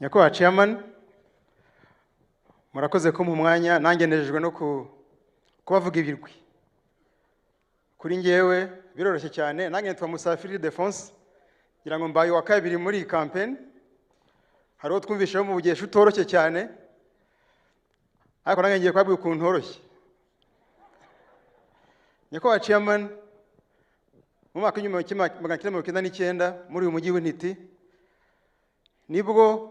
Nyakubahwa Chairman, murakoze ko mu mwanya nanjye nejejwe no kubavuga ibirwi. Kuri ngewe biroroshye cyane, nanjye nitwa Musafiri Defonse, ngira ngo mbaye wa kabiri muri iyi campaign. Hariho twumvisheho mu bugesha utoroshye cyane, ariko nanjye ngiye kubabwira ukuntu horoshye. Nyakubahwa Chairman, mu mwaka w'1999 muri uyu mujyi w'Intiti nibwo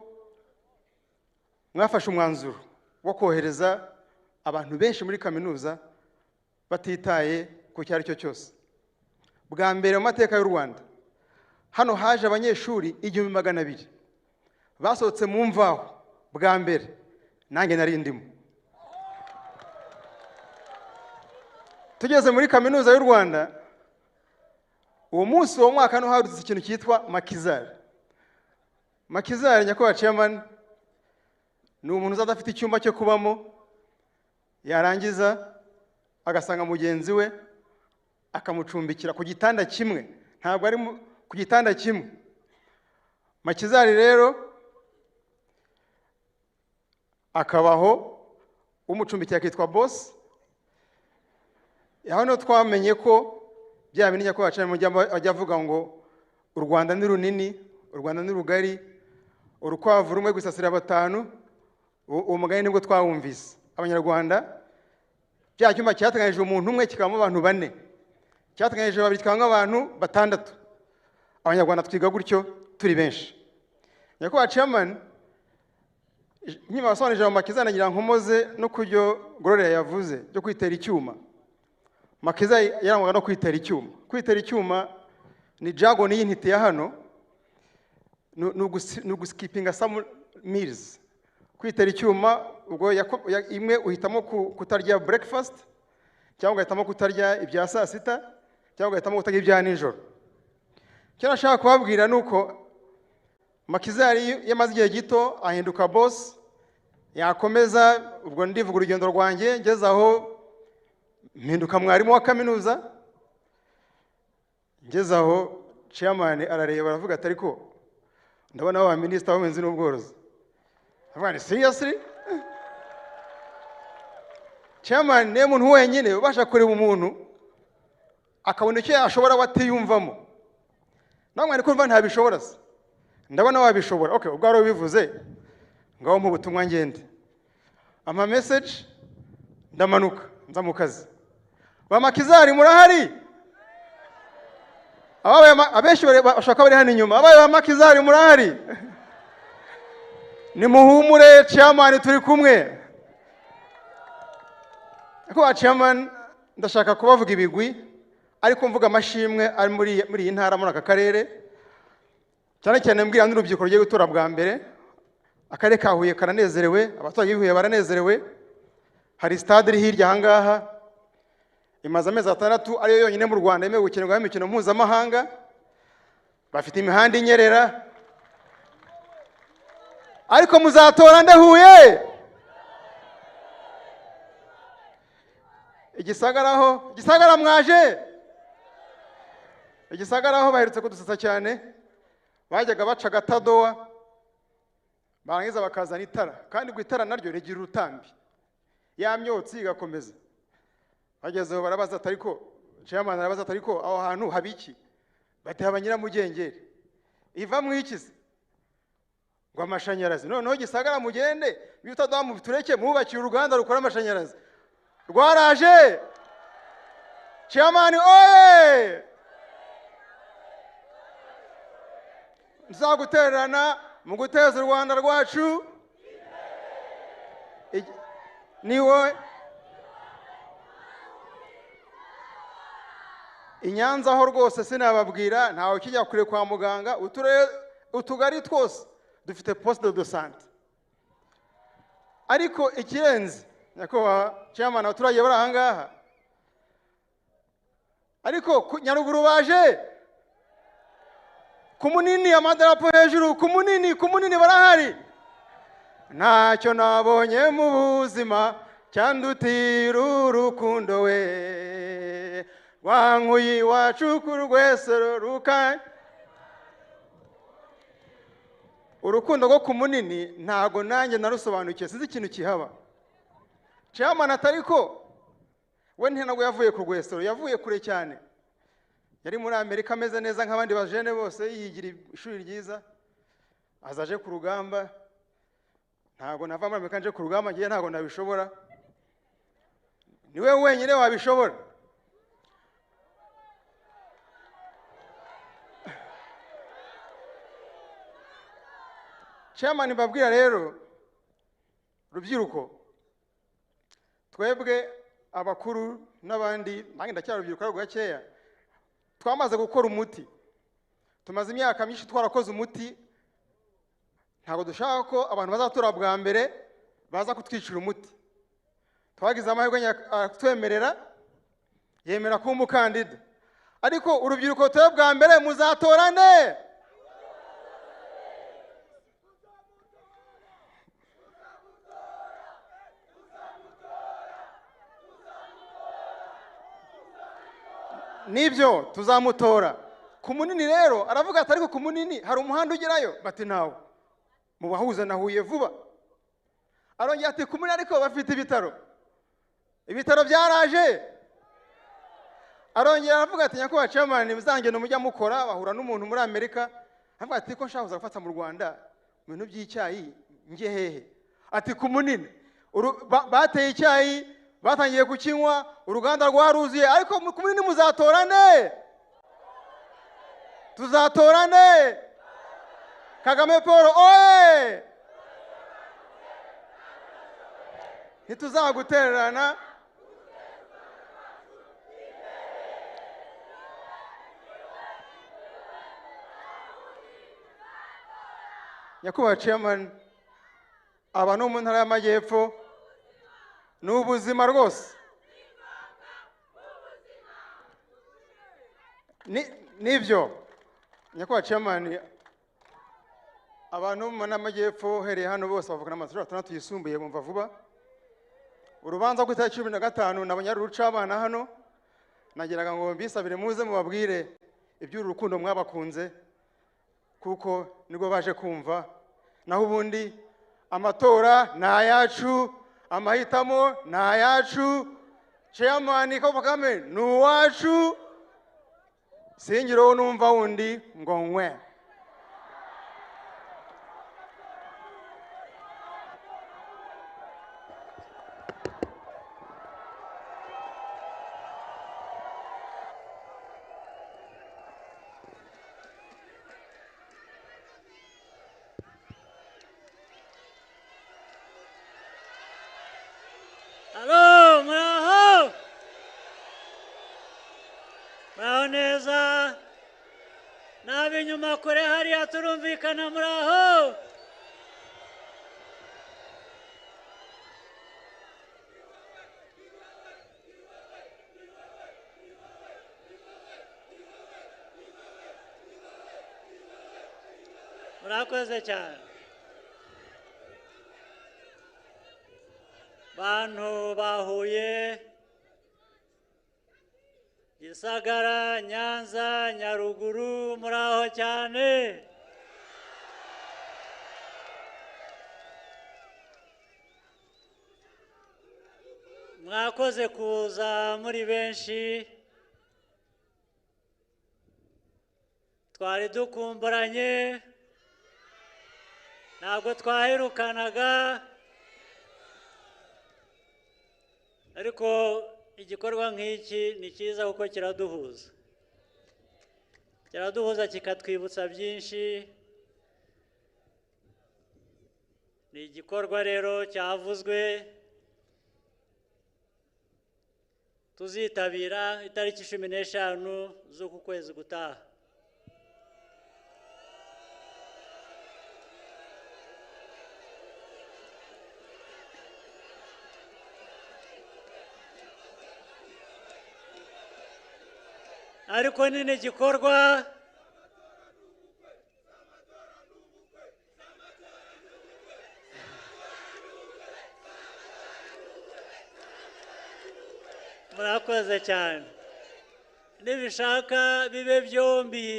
mwafashe umwanzuro wo kohereza abantu benshi muri kaminuza batitaye ku cyari cyo cyose. Bwa mbere mu mateka y'u Rwanda hano haje abanyeshuri 1200 basohotse mu mvaho bwa mbere, nanjye nari ndimo. Tugeze muri kaminuza y'u Rwanda, uwo munsi wo mwaka no hadutse ikintu cyitwa Makizari. Makizari, Nyakubahwa Chairman, ni umuntu uzadafite icyumba cyo kubamo, yarangiza agasanga mugenzi we akamucumbikira ku gitanda kimwe, ntabwo ari ku gitanda kimwe. Makizari rero akabaho umucumbikira akitwa boss. Hano twamenye ko bya bintu Nyakubahwa Chairman ajya avuga ngo u Rwanda ni runini, u Rwanda ni rugari, urukwavu rumwe gusasira batanu. Uwo mugani nibwo twawumvise. Abanyarwanda bya cyumba cyateganyije umuntu umwe kikabamo abantu 4, cyateganyije babiri kikabamo abantu 6. Abanyarwanda twiga gutyo turi benshi. Nyakubahwa Chairman, nyuma basobanurije mu Makizari nagira nkomoze no kujyo Gloria yavuze byo kwitera icyuma. Makizari yarangwaga no kwitera icyuma. Kwitera icyuma ni jargon y'Intiti ya hano, nuguskipinga some meals. Kwitera icyuma ubwo imwe uhitamo kutarya breakfast, cyangwa ugahitamo kutarya ibya saa sita, cyangwa ugahitamo kutarya ibya nijoro. Icyo nashaka kubabwira nuko Makizari yamaze igihe gito ahinduka boss, yakomeza ubwo ndivuga urugendo rwanjye ngeze aho mpinduka mwarimu wa kaminuza. Ngeze aho Chairman arareba aravuga ati ariko ndabona wa Minister w'Ubuhinzi n'Ubworozi. Avani seriously? Chairman ni umuntu wenyine ubasha kureba umuntu akabona icyo yashobora watiyumvamo. Namwe ariko mva ntabishobora se. Ndabona wabishobora. Okay, ubwo aro bivuze ngaho mu butumwa ngende. Ama message ndamanuka nza mu kazi. Ba Makizari murahari? Abenshi bashaka bari hano inyuma. Abaye ba Makizari murahari? Ni muhumure Chairman turi kumwe. Nyakubahwa Chairman, ndashaka kubavuga ibigwi ariko mvuga amashimwe ari muri iyi ntara muri aka karere. Cyane cyane mbwira n'urubyiruko rugiye gutora bwa mbere. Akarere ka Huye karanezerewe, abaturage b'Huye baranezerewe. Hari stade iri hirya ahangaha imaze amezi 6 ariyo yonyine mu Rwanda yemewe gukinirwaho imikino mpuzamahanga. Bafite imihanda inyerera. Ariko muzatora nde Huye? Igisagara mwaje? Igisagaraho baherutse kudusetsa cyane. Bajyaga baca gatadowa barangiza bakazana itara, kandi gwitara naryo rigira urutambi, ya myotsi igakomeza. Bagezeho barabaza atariko Chairman arabaza atariko aho hantu habiki? Bati haba Nyiramugengeri. Iva mwikize ngo amashanyarazi. Noneho Gisagara mugende bitadawa mu tureke mubakira uruganda rukora amashanyarazi. Rwaraje. Chairman oye! Nzagutererana mu guteza u Rwanda rwacu. Niwe Inyanza aho rwose sinababwira, ntawe kijya kure kwa muganga. Utugari twose dufite poste de santé. Ariko ikirenze Nyakubahwa Chairman, abaturage bari ahangaha ariko Nyaruguru baje kumunini, amadarapo hejuru kumunini barahari. Ntacyo nabonye mu buzima cyandutira urukundo we, wankuyi wacu ku rwesero rukanye. urukundo rwo ku munini ntago nanjye narusobanukiye, sinzi ikintu kihaba. Chairman atariko we ntabwo yavuye ku Rwesero, yavuye kure cyane, yari muri Amerika ameze neza nk'abandi bajene bose, yigira ishuri ryiza, azaje ku rugamba. Ntago nava muri Amerika nje ku rugamba, ngiye ntago nabishobora, niwe wenyine wabishobora. Chairman, mbabwira rero rubyiruko, twebwe abakuru n'abandi, nange ndacyari rubyiruko rwo gakeya, twamaze gukora umuti, tumaze imyaka myinshi twarakoze umuti. Ntago dushaka ko abantu bazatora bwa mbere baza kutwicira umuti. Twagize amahirwe twemerera, yemera kuba umukandida, ariko urubyiruko twe bwa mbere muzatorane. Nibyo tuzamutora. Ku munini rero aravuga ati ariko ku munini hari umuhanda ugerayo, bati nawo mubahuza na Huye vuba. Arongera ati ku munini ariko bafite ibitaro byaraje. Arongera aravuga ati nyakubahwa Chairman, muzangene mujya mukora, bahura n'umuntu muri Amerika, avuga ati ko nshaka gufata mu Rwanda mu bintu by'icyayi, nge hehe? Ati ku munini bateye icyayi, batangiye kukinywa, uruganda rwaruzuye, ariko ku munini muzatorane. Tuzatorane. Kagame Paul oye! Ntituzagutererana. Nyakubahwa Chairman, abantu mu ntara y'Amajyepfo n'ubuzima rwose. Nibyo nyakubahwa Chairman, abantu mu n'Amajyepfo hereye hano bose bavuga n'amashuri 6 yisumbuye bumva vuba. Urubanza ku itariki 15 nabonye ruca abana hano, nagiraga ngo mbisabire muze mubabwire iby'urukundo mwabakunze, kuko nibwo baje kumva. Naho ubundi amatora na yacu, amahitamo na yacu, Chairman Kagame ni uwacu, singiro numva wundi ngo nkwe. Halo, muraho. Muraho neza. N'ab'inyuma kure hariya turumvikana, muraho. Murakoze cyane. Bantu bahuye, Gisagara, Nyanza, Nyaruguru, muraho cyane. Mwakoze kuza muri benshi, twari dukumburanye, ntabwo twaherukanaga, ariko igikorwa nk'iki ni cyiza kuko kiraduhuza kikatwibutsa byinshi. Ni igikorwa rero cyavuzwe, tuzitabira itariki 15 z'uku kwezi gutaha. Ariko ni igikorwa murakoze cyane, nibishaka bibe byombi.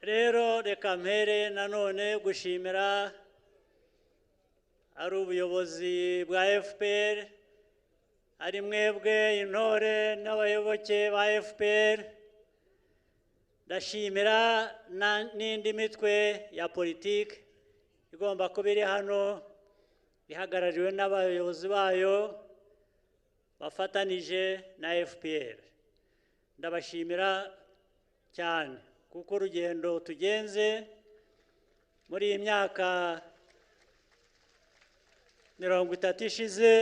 rero reka mpere nanone gushimira ari ubuyobozi bwa FPR, ari mwebwe intore n'abayoboke ba FPR, ndashimira n'indi mitwe ya politiki igomba kuba iri hano ihagarariwe n'abayobozi bayo bafatanije na FPR. Ndabashimira cyane kuko urugendo tugenze muri iyi myaka 30 ishize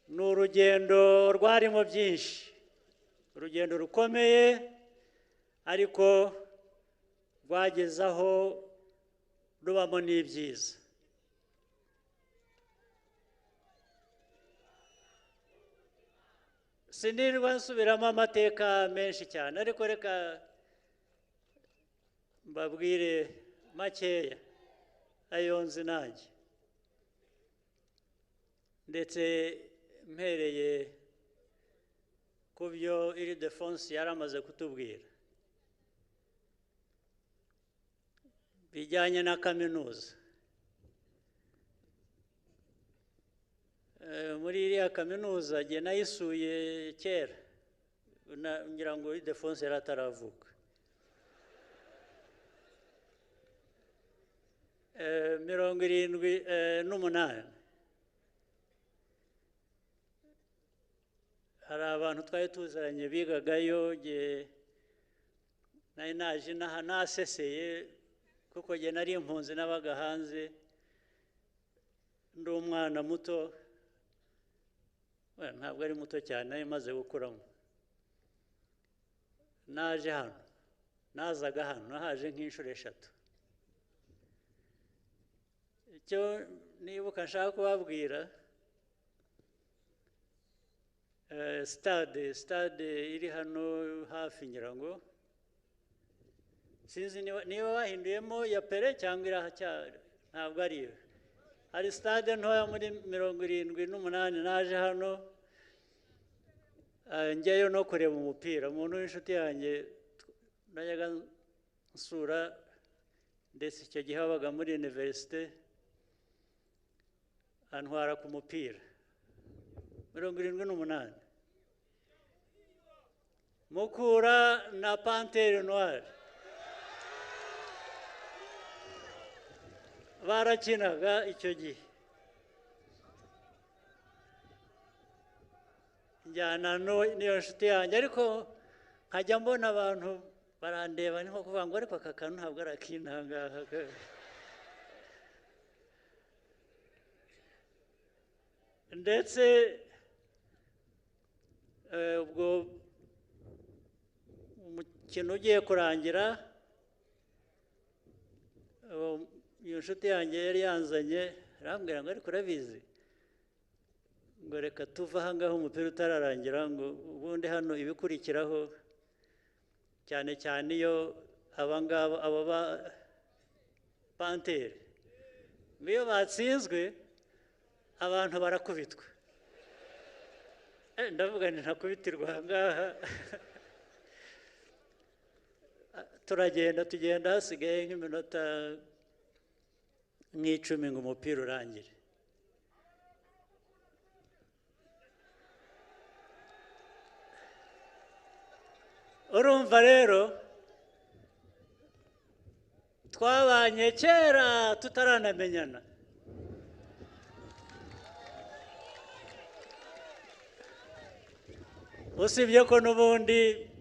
ni urugendo rwarimo byinshi, urugendo rukomeye ariko rwageze aho rubamo n'ibyiza. Sinirwa nsubiramo amateka menshi cyane, ariko reka mbabwire makeya ayo nzi nanjye, ndetse mpereye ku byo Ildefonsi yari amaze kutubwira bijyanye na kaminuza. Muri iriya kaminuza jye nayisuye kera, ngira ngo Ildefonsi yari ataravuka. 78 hari abantu twari tuzaranye bigagayo, jye nari naje naseseye kuko jye nari impunzi nabaga hanze ndi umwana muto, ntabwo ari muto cyane, nari maze gukuramo. Naje hano, nazaga hano, nahaje nk'inshuro 3. Icyo nibuka nshaka kubabwira, stade iri hano hafi ngira ngo, sinzi niba bahinduyemo ya Pere cyangwa irahacyari, ntabwo ari yo. Hari stade ntoya muri 78 naje hano njyayo no kureba umupira. Umuntu w'inshuti yanjye najyaga nsura, ndetse icyo gihe wabaga muri universite, antwara ku mupira 78. Mukura na Panthère Noire barakinaga icyo gihe, njyana n'iyo nshuti yanjye, ariko nkajya mbona abantu barandeba, ni nko kuvuga ngo ariko aka kantu ntabwo ari akintangaha. Ndetse ubwo umukino ugiye kurangira, iyo nshuti yanjye yari yanzanye, arambwira ngo ariko urabizi ngo reka tuve aha ngaho umupira utararangira, ngo ubundi hano ibikurikiraho, cyane cyane iyo aba ba Panthère, iyo batsinzwe abantu barakubitwa. Ndavuga nti ntakubitirwa aha ngaha. Tugenda hasigaye nk'iminota 10 ngo umupira urangire. Urumva rero twabanye kera tutaranamenyana, usibye ko n'ubundi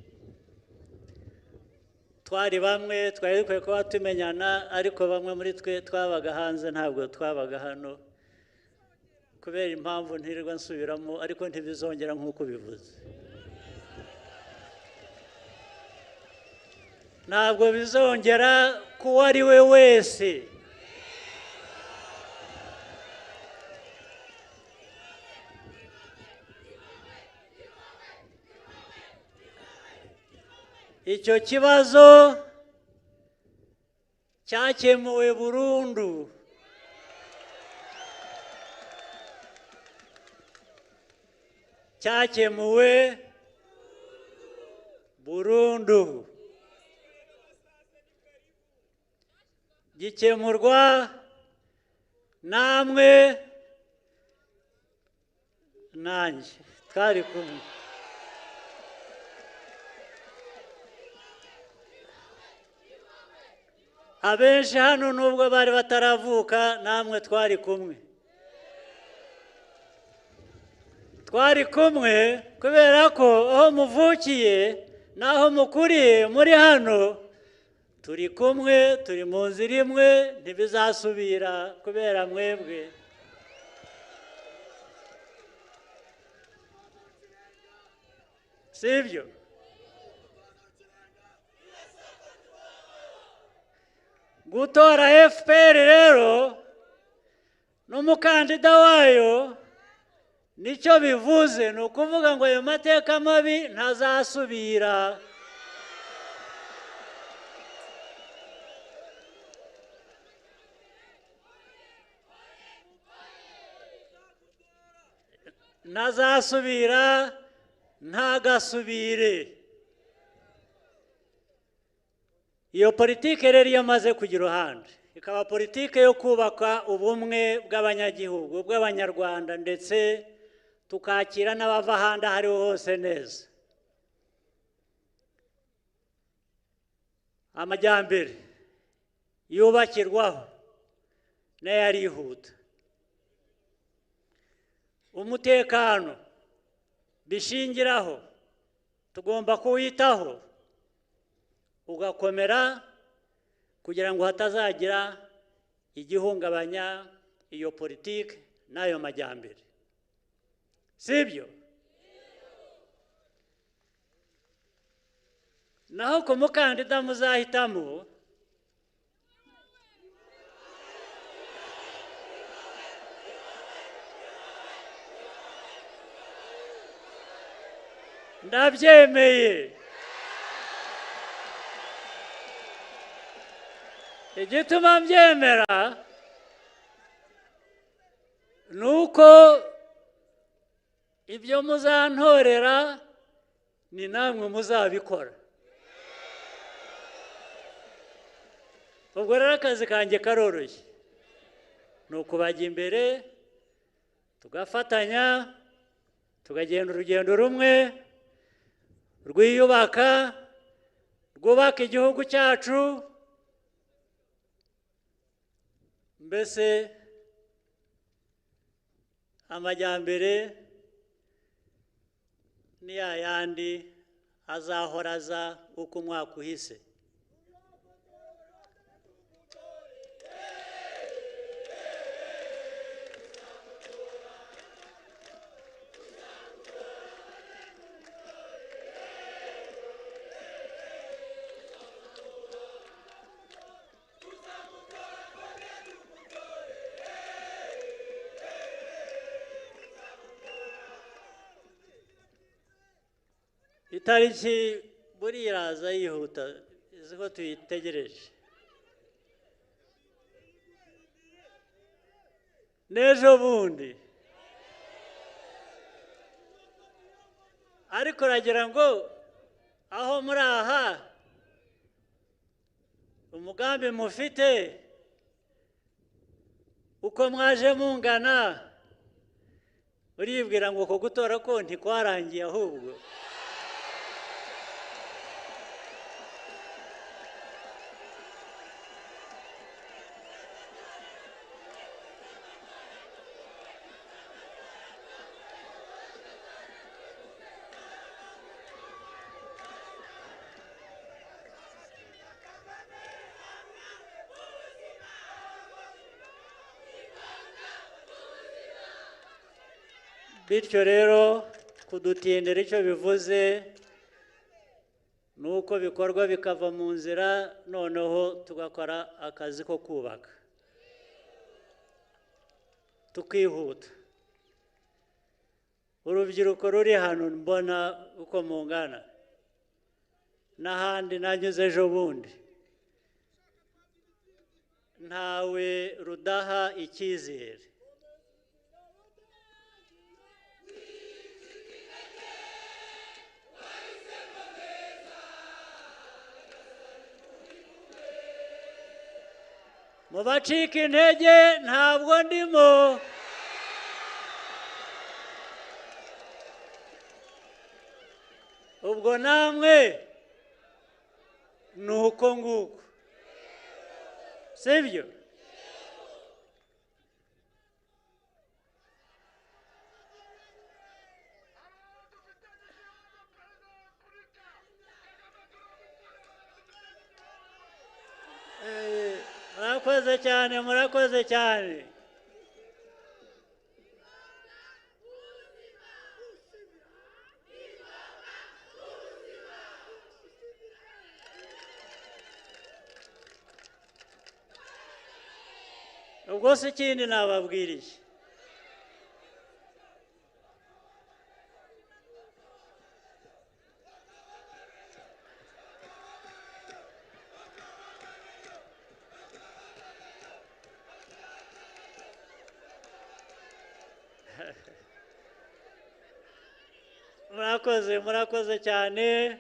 twari bamwe, twari dukwiye kuba tumenyana, ariko bamwe muri twe twabaga hanze, ntabwo twabaga hano kubera impamvu ntirirwa nsubiramo, ariko ntibizongera nk'uko bivuze. Ntabwo bizongera kuwo ari we wese. Icyo kibazo cyakemuwe burundu. Cyakemuwe burundu. gikemurwa namwe nanjye twari kumwe. Abenshi hano nubwo bari bataravuka namwe twari kumwe. Twari kumwe kubera ko aho muvukiye n'aho mukuriye muri hano turi kumwe, turi mu nzira imwe, ntibizasubira kubera mwebwe. Sibyo? Gutora FPR rero n'umukandida wayo nicyo bivuze, ni ukuvuga ngo ayo mateka mabi ntazasubira. Ntazasubira, ntagasubire. Iyo politike rero iyo amaze kugira uruhande, ikaba politike yo kubaka ubumwe bw'abanyagihugu, bw'abanyarwanda, ndetse tukakira n'abava ahandi aho ariho hose neza. Amajyambere yubakirwaho nayo arihuta. Umutekano bishingiraho tugomba kuwitaho ugakomera kugira ngo hatazagira igihungabanya iyo politike n'ayo majyambere. Sibyo? Naho ku mukandida muzahitamo ndabyemeye. Igituma mbyemera ni uko ibyo muzantorera ni namwe muzabikora. Ubwo rero akazi kanjye karoroshye, ni ukubajya imbere tugafatanya tukagenda urugendo rumwe rwiyubaka, rwubaka igihugu cyacu. Mbese amajyambere ni ya yandi azahora aza uko umwaka uhise. Itariki buriya iraza yihuta, izi ko tuyitegereje. N'ejo bundi. Ariko uragira ngo aho muri aha umugambi mufite uko mwaje mungana, uribwira ngo uko gutora ko ntikwarangiye ahubwo. Bityo rero kudutindira icyo bivuze ni uko bikorwa bikava mu nzira, noneho tugakora akazi ko kubaka tukihuta. Urubyiruko ruri hano mbona uko mungana, n'ahandi nanyuze ejo bundi, ntawe rudaha icyizere. mu bacika intege ntabwo ndimo. Ubwo namwe ni uko nguko, sibyo? Murakoze cyane, murakoze cyane. Ubwo se ikindi nababwiriye, murakoze cyane.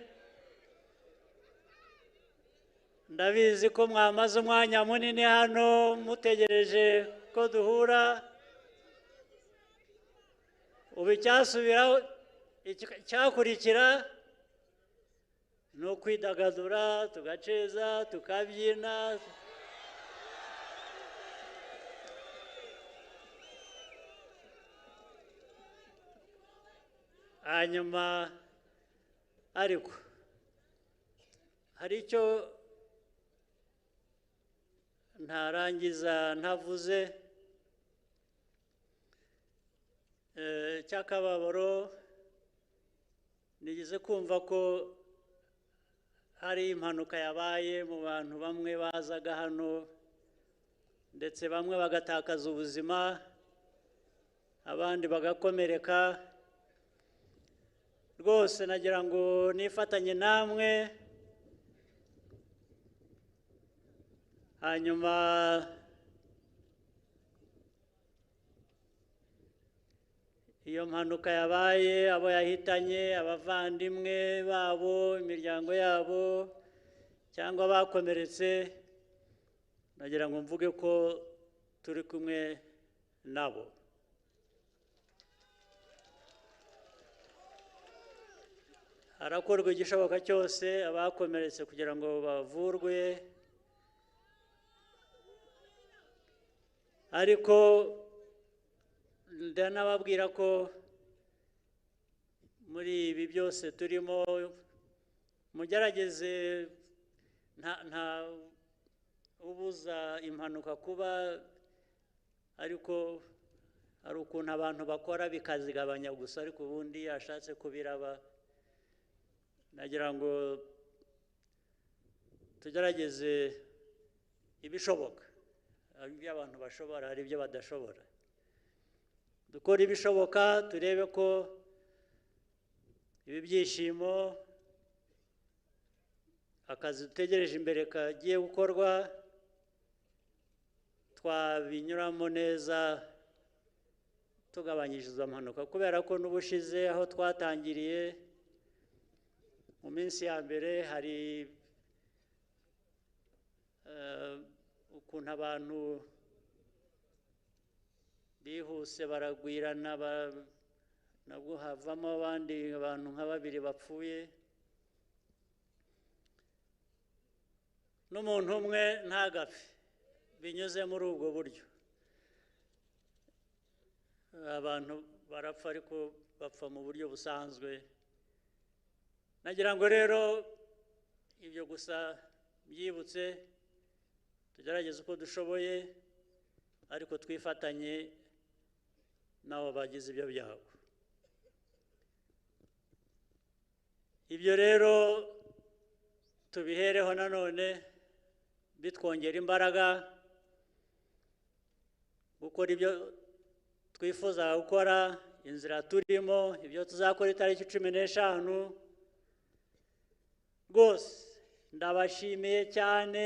Ndabizi ko mwamaze umwanya munini hano mutegereje ko duhura. Ubu icyasubiraho, icyakurikira ni ukwidagadura, tugaceza, tukabyina. Hanyuma ariko hari icyo ntarangiza ntavuze, cy'akababaro. Nigeze kumva ko hari impanuka yabaye mu bantu bamwe bazaga hano, ndetse bamwe bagatakaza ubuzima, abandi bagakomereka. Rwose nagira ngo nifatanye namwe, hanyuma iyo mpanuka yabaye, abo yahitanye, abavandimwe babo, imiryango yabo, cyangwa bakomeretse, nagira ngo mvuge ko turi kumwe nabo. Harakorwa igishoboka cyose abakomeretse kugira ngo bavurwe, ariko ndanababwira ko muri ibi byose turimo mugerageze, nta ubuza impanuka kuba, ariko hari ukuntu abantu bakora bikazigabanya gusa, ariko ubundi yashatse kubiraba. Nagira ngo tugerageze ibishoboka. Hari ibyo abantu bashobora, hari ibyo badashobora. Dukora ibishoboka, turebe ko ibi byishimo, akazi dutegereje imbere kagiye gukorwa, twabinyuramo neza tugabanyije izo mpanuka, kubera ko n'ubushize aho twatangiriye mu minsi ya mbere hari ukuntu abantu bihuse baragwirana, nabwo havamo abandi abantu nka babiri bapfuye, n'umuntu umwe ntagapfe, binyuze muri ubwo buryo. Abantu barapfa, ariko bapfa mu buryo busanzwe. Nagira ngo rero ibyo gusa byibutse, tugerageze uko dushoboye, ariko twifatanye n'abo bagize ibyo byago. Ibyo rero tubihereho nanone bitwongera imbaraga gukora ibyo twifuza gukora, inzira turimo, ibyo tuzakora itariki 15. Rwose ndabashimiye cyane.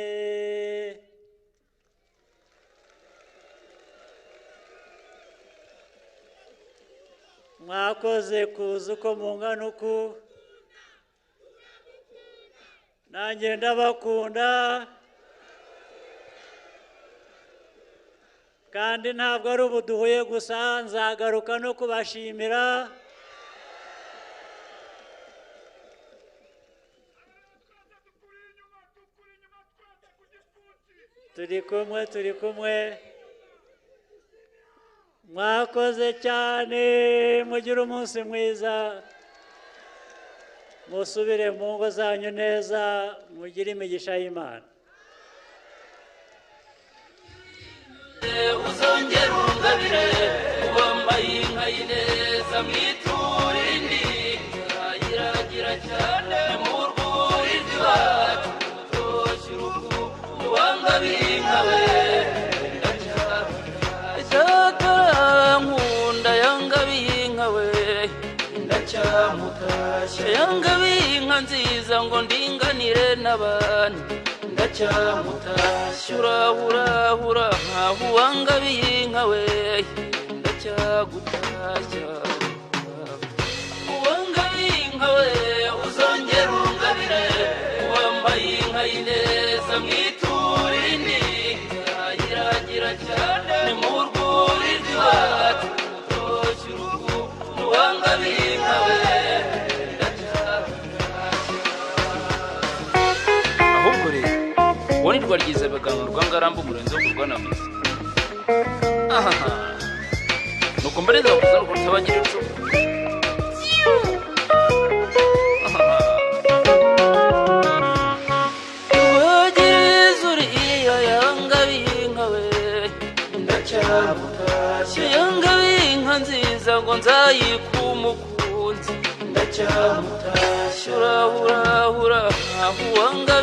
Mwakoze kuza uko mungana uku, nanjye ndabakunda. kandi ntabwo ari ubu duhuye gusa, nzagaruka no kubashimira. turi kumwe mwakoze cyane, mugire umunsi mwiza, musubire mu ngo zanyu neza, mugire imigisha y'Imana. uzongera ungabire wambaye inka y'ineza mwitura indi iragira cyane mu rwuri rw'iwacu rutoshye urugo wangabiye inka we nkunda yangabiye inka we ndacyamutashya yangabiye inka nziza ngo ndinganire n'abandi ndacyamutashya urahura nkaho uwangabiye inka we ndacyagutashya uwangabiye inka we uzongera ungabire wambaye inka y'ineza mwitura indi iragira cyane ni mu rwuri rw'iwacu rutoshye urugo uwangabiye inka we ahubwo rero uwo ni Rwaryize Baganga Rwangaramba umurenzi wo kurwanamiza ahaha nuko mbere zavuze ngo tutabagira icumu rwagiriza uriya yangabiye inka we ndacyamutashya yangabiye inka nziza ngo nzayike umukunzi ndacyamutashya urahura nkaho uwanga